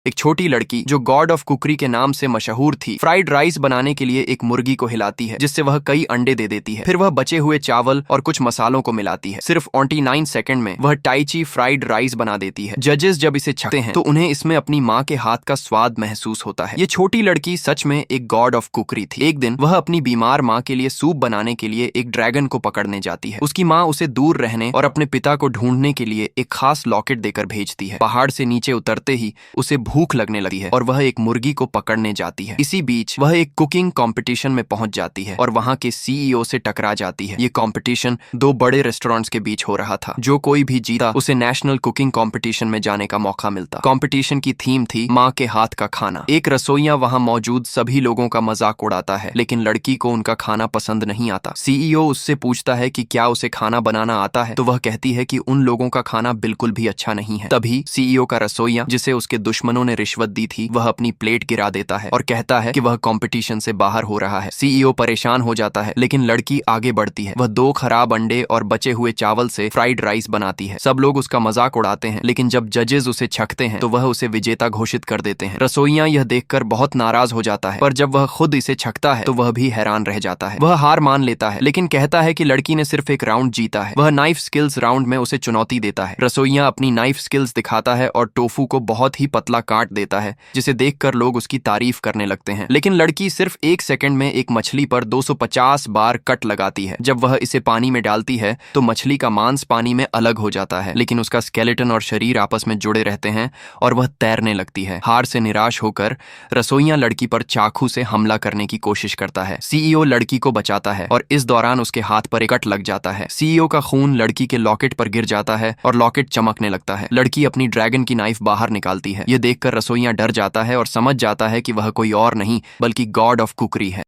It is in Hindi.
एक छोटी लड़की जो गॉड ऑफ कुकरी के नाम से मशहूर थी, फ्राइड राइस बनाने के लिए एक मुर्गी को हिलाती है जिससे वह कई अंडे दे देती है। फिर वह बचे हुए चावल और कुछ मसालों को मिलाती है। सिर्फ 29 सेकंड में वह टाइची फ्राइड राइस बना देती है। जजेस जब इसे छकते हैं तो उन्हें इसमें अपनी माँ के हाथ का स्वाद महसूस होता है। ये छोटी लड़की सच में एक गॉड ऑफ कुकरी थी। एक दिन वह अपनी बीमार माँ के लिए सूप बनाने के लिए एक ड्रैगन को पकड़ने जाती है। उसकी माँ उसे दूर रहने और अपने पिता को ढूंढने के लिए एक खास लॉकेट देकर भेजती है। पहाड़ से नीचे उतरते ही उसे भूख लगने लगती है और वह एक मुर्गी को पकड़ने जाती है। इसी बीच वह एक कुकिंग कंपटीशन में पहुंच जाती है और वहां के सीईओ से टकरा जाती है। ये कंपटीशन दो बड़े रेस्टोरेंट्स के बीच हो रहा था। जो कोई भी जीता उसे नेशनल कुकिंग कंपटीशन में जाने का मौका मिलता। कंपटीशन की थीम थी माँ के हाथ का खाना। एक रसोइया वहां मौजूद सभी लोगों का मजाक उड़ाता है, लेकिन लड़की को उनका खाना पसंद नहीं आता। सीईओ उससे पूछता है कि क्या उसे खाना बनाना आता है, तो वह कहती है कि उन लोगों का खाना बिल्कुल भी अच्छा नहीं है। तभी सीईओ का रसोइया, जिसे उसके दुश्मनों ने रिश्वत दी थी, वह अपनी प्लेट गिरा देता है और कहता है कि वह कंपटीशन से बाहर हो रहा है। सीईओ परेशान हो जाता है, लेकिन लड़की आगे बढ़ती है। वह 2 खराब अंडे और बचे हुए चावल से फ्राइड राइस बनाती है। सब लोग उसका मजाक उड़ाते हैं, लेकिन जब जजेस उसे छकते हैं तो वह उसे विजेता घोषित कर देते हैं। रसोइया यह देखकर बहुत नाराज हो जाता है, पर जब वह खुद इसे छकता है तो वह भी हैरान रह जाता है। वह हार मान लेता है, लेकिन कहता है कि लड़की ने सिर्फ एक राउंड जीता है। वह नाइफ स्किल्स राउंड में उसे चुनौती देता है। रसोइया अपनी नाइफ स्किल्स दिखाता है और टोफू को बहुत ही पतला काट देता है, जिसे देखकर लोग उसकी तारीफ करने लगते हैं। लेकिन लड़की सिर्फ 1 सेकंड में एक मछली पर 250 बार कट लगाती है। जब वह इसे पानी में डालती है तो मछली का मांस पानी में अलग हो जाता है, लेकिन उसका स्केलेटन और शरीर आपस में जुड़े रहते हैं और वह तैरने लगती है। हार से निराश होकर रसोइया लड़की पर चाकू से हमला करने की कोशिश करता है। सीईओ लड़की को बचाता है और इस दौरान उसके हाथ पर एक कट लग जाता है। सीईओ का खून लड़की के लॉकेट पर गिर जाता है और लॉकेट चमकने लगता है। लड़की अपनी ड्रैगन की नाइफ बाहर निकालती है। यह देखकर रसोइया डर जाता है और समझ जाता है कि वह कोई और नहीं बल्कि गॉड ऑफ कुकरी है।